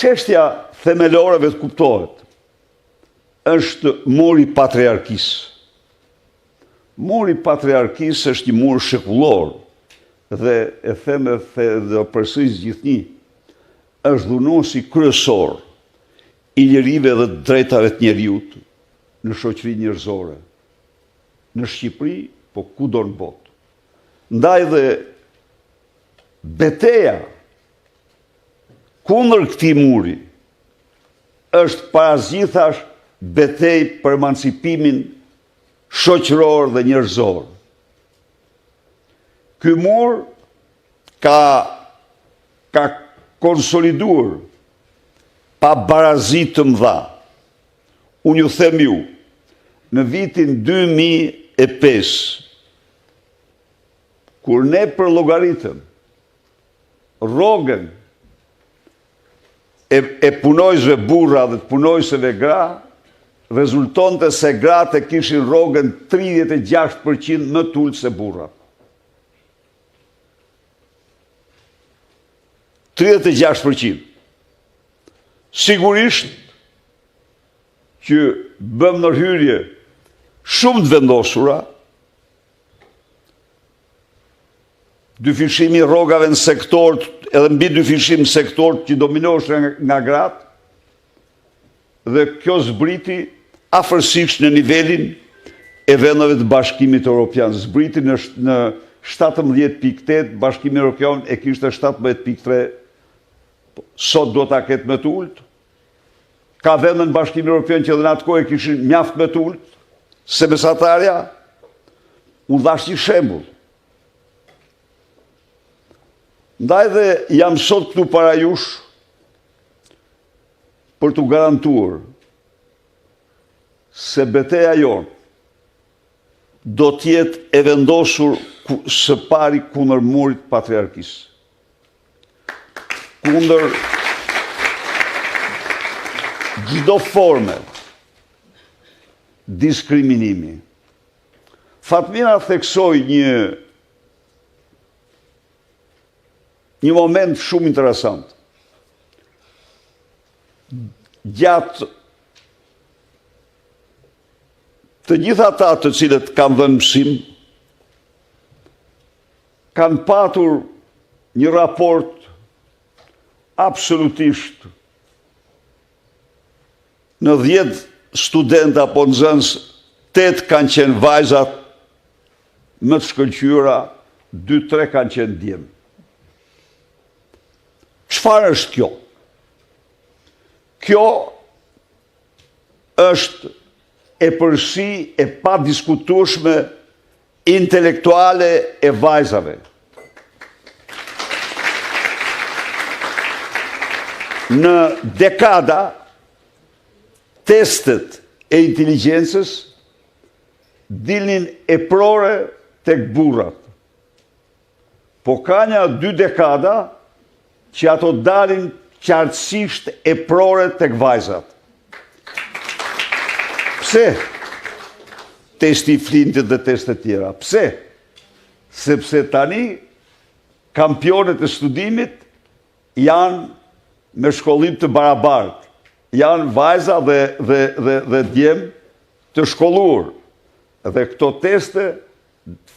Çështja themelore vetë kuptohet, është muri patriarkisë. Muri patriarkisë është një mur shekullor dhe e them dhe përsëris gjithnjë, është dhunuesi kryesor i lirive dhe drejtave të njeriut në shoqëri njerëzore, në Shqipëri, po kudo në botë. Ndaj dhe beteja kundër këtij muri është parazithash betej për emancipimin shoqëror dhe njerëzor. Ky mur ka konsoliduar pa barazit të mëdha. Unë ju them ju, në vitin 2005, kur ne përllogaritëm rrogën e punojësve burra dhe të punojësve gra, rezultonte se gratë kishin rrogën 36% më të ulët se burrat. 36%. Sigurisht që bëm ndërhyrje shumë të vendosura, dyfishimi rrogave në sektor, edhe mbi dyfishim sektor që dominoheshin nga gratë, dhe kjo zbriti afërsisht në nivelin e vendeve të Bashkimit Evropian. Zbriti në 17.8, Bashkimi Evropian e kishte 17.3, sot do ta ketë më të ulët. Ka vende në Bashkimin Evropian që edhe në atë kohë kishin mjaft më të ulët, se mesatarja. Unë dhash një shembull. Ndaj dhe jam sot këtu para jush për t'u garantuar se beteja jonë do t'jetë e vendosur së pari kundër murit patriarkisë. Kundër çdo forme diskriminimi. Fatmira theksoi një moment shumë interesant. Gjatë të gjitha ata të cilët kanë dhënë mësim, kanë patur një raport absolutisht në 10 student apo nxënës, 8 kanë qenë vajzat më të shkëlqyera, 2-3 kanë qenë djemë. Çfarë është kjo? Kjo është e përsi e pa diskutueshme intelektuale e vajzave. Në dekada, testet e inteligjencës dilnin eprore tek burrat. Po ka një 2 dekada që ato dalin qartësisht eprore tek vajzat. Pse? Testi i flintit dhe testet tjera. Pse? Sepse tani kampionet e studimit janë me shkollim të barabartë. Janë vajza dhe djem të shkolluar. Dhe këto teste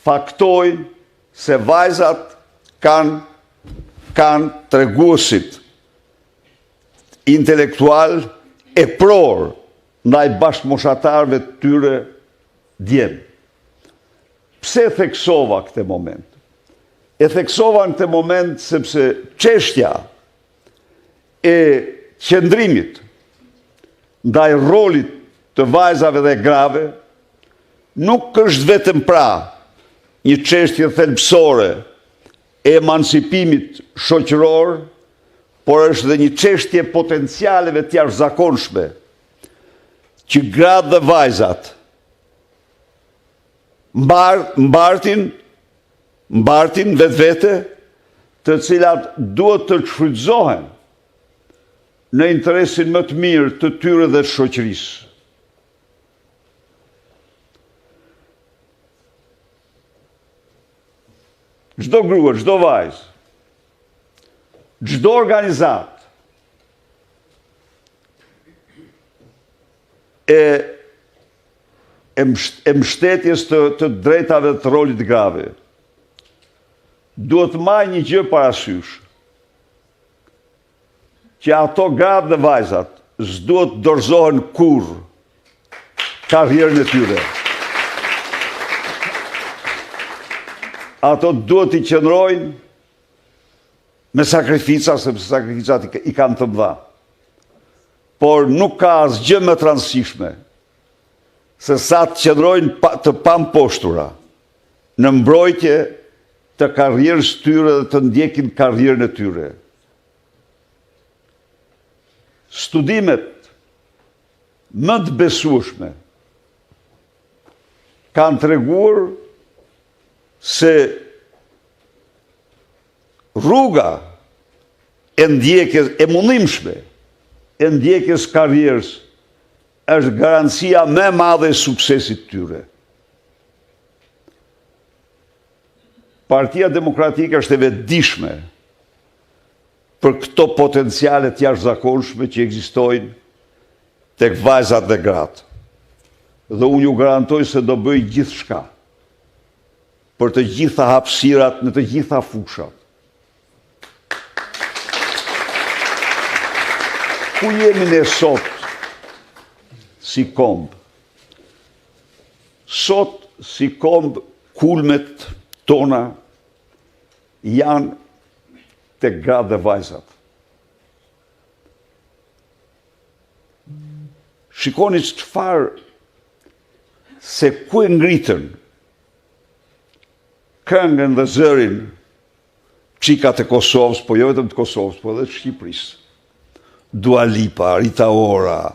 faktojnë se vajzat kanë treguesit intelektual e pror ndaj bashkëmoshatarëve të tyre djem. Pse theksova këtë moment? E theksova në këtë moment sepse çështja e qëndrimit ndaj rolit të vajzave dhe grave nuk është vetëm pra një çështje thelbësore e emancipimit shoqëror, por është dhe një çështje potencialeve të jashtëzakonshme që gratë dhe vajzat mbartin vetvete, të cilat duhet të shfrytëzohen në interesin më të mirë të tyre dhe të shoqërisë. Çdo grua, çdo vajzë, çdo organizat e mbështetjes të drejtave të rolit grave. Duhet marrë një gjë parasysh, që ato gratë dhe vajzat s'duhet dorëzohen kurrë karrierën e tyre. Ato duhet i qëndrojnë me sakrifica, sepse sakrificat i kanë të mëdha. Por nuk ka asgjë më të rëndësishme se sa të qëndrojnë të pamposhtura në mbrojtje të karrierës tyre dhe të ndjekin karrierën e tyre. Studimet më të besueshme kanë treguar se rruga e ndjekjes e mundimshme e ndjekjes karrierës është garancia më e madhe e suksesit të tyre. Partia Demokratike është e vetëdijshme për këto potenciale të jashtëzakonshme që ekzistojnë tek vajzat dhe gratë. Dhe unë ju garantoj se do bëj gjithçka për të gjitha hapësirat në të gjitha fushat. Ku jemi ne sot si kombë? Sot si kombë kulmet tona janë të gratë dhe vajzat. Shikoni çfarë se ku e ngritën këngën dhe zërin qikat e Kosovës, po jo vetëm të Kosovës, po edhe të Shqipërisë. Dua Lipa, Rita Ora,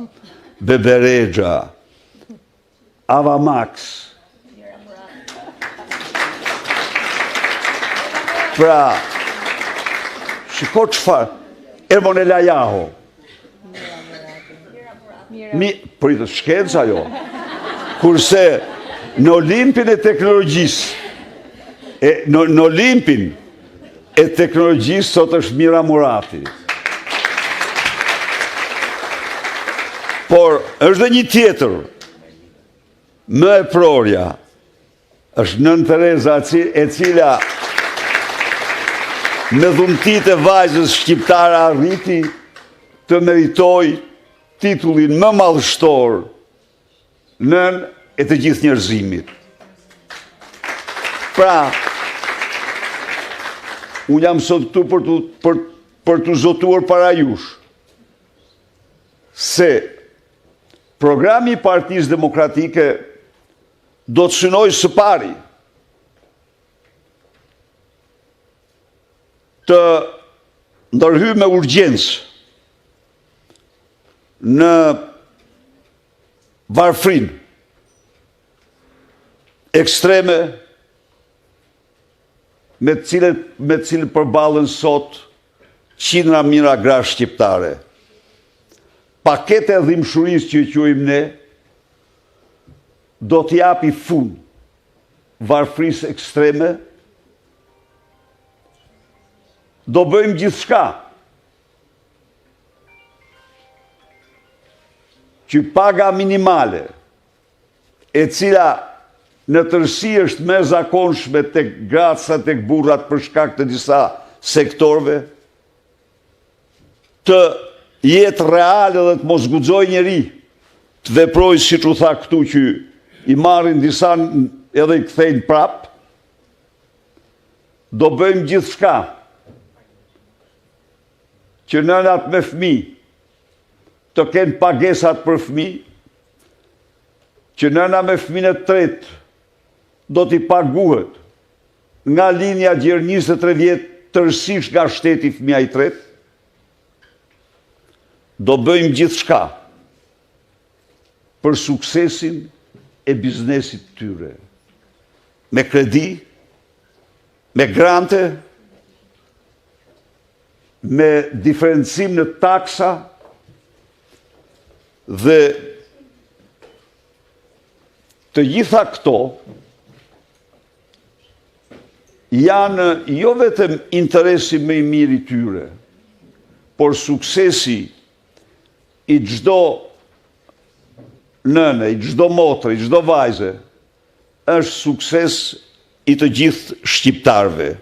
Bebe Rexha, Ava Max. Pra, shiko çfarë, Ermonela Jaho. Pritë, shkenca jo. Kurse në Olimpin e teknologjisë, në Olimpin e teknologjisë sot është Mira Murati. Por është dhe një tjetër, më e prorja, është Nën Tereza, e cila me dhuntit e vajzës shqiptare arriti të meritoj titullin më madhështor nën e të gjithë njerëzimit. Pra, unë jam sot këtu për të zotuar para jush se programi i Partisë Demokratike do të synojë së pari të ndërhyjë me urgjencë në varfrin ekstreme me të cilët përballen sot qindra mijëra gra shqiptare. Pakete e dhimbshurisë që i quajmë ne do të japi fund varfrisë ekstreme. Do bëjmë gjithçka që paga minimale, e cila në tërësi është më e zakonshme tek gratë sa tek burrat për shkak të disa sektorëve, të jetë reale dhe të mos guxojë njeri të veprojë siç u tha këtu që i marrin disa edhe i kthejnë prap. Do bëjmë gjithçka që nënat me fëmijë të kenë pagesat për fëmijë, që nëna me fëmijën e tretë do t'i paguhet nga linja gjerë 23 vjet tërësisht nga shteti fëmija i tretë. Do bëjmë gjithçka për suksesin e biznesit tyre. Me kredi, me grante, me diferencim në taksa dhe të gjitha këto janë jo vetëm interesi më i mirë i tyre, por suksesi i çdo nëne, i çdo motre, i çdo vajze, është sukses i të gjithë shqiptarëve.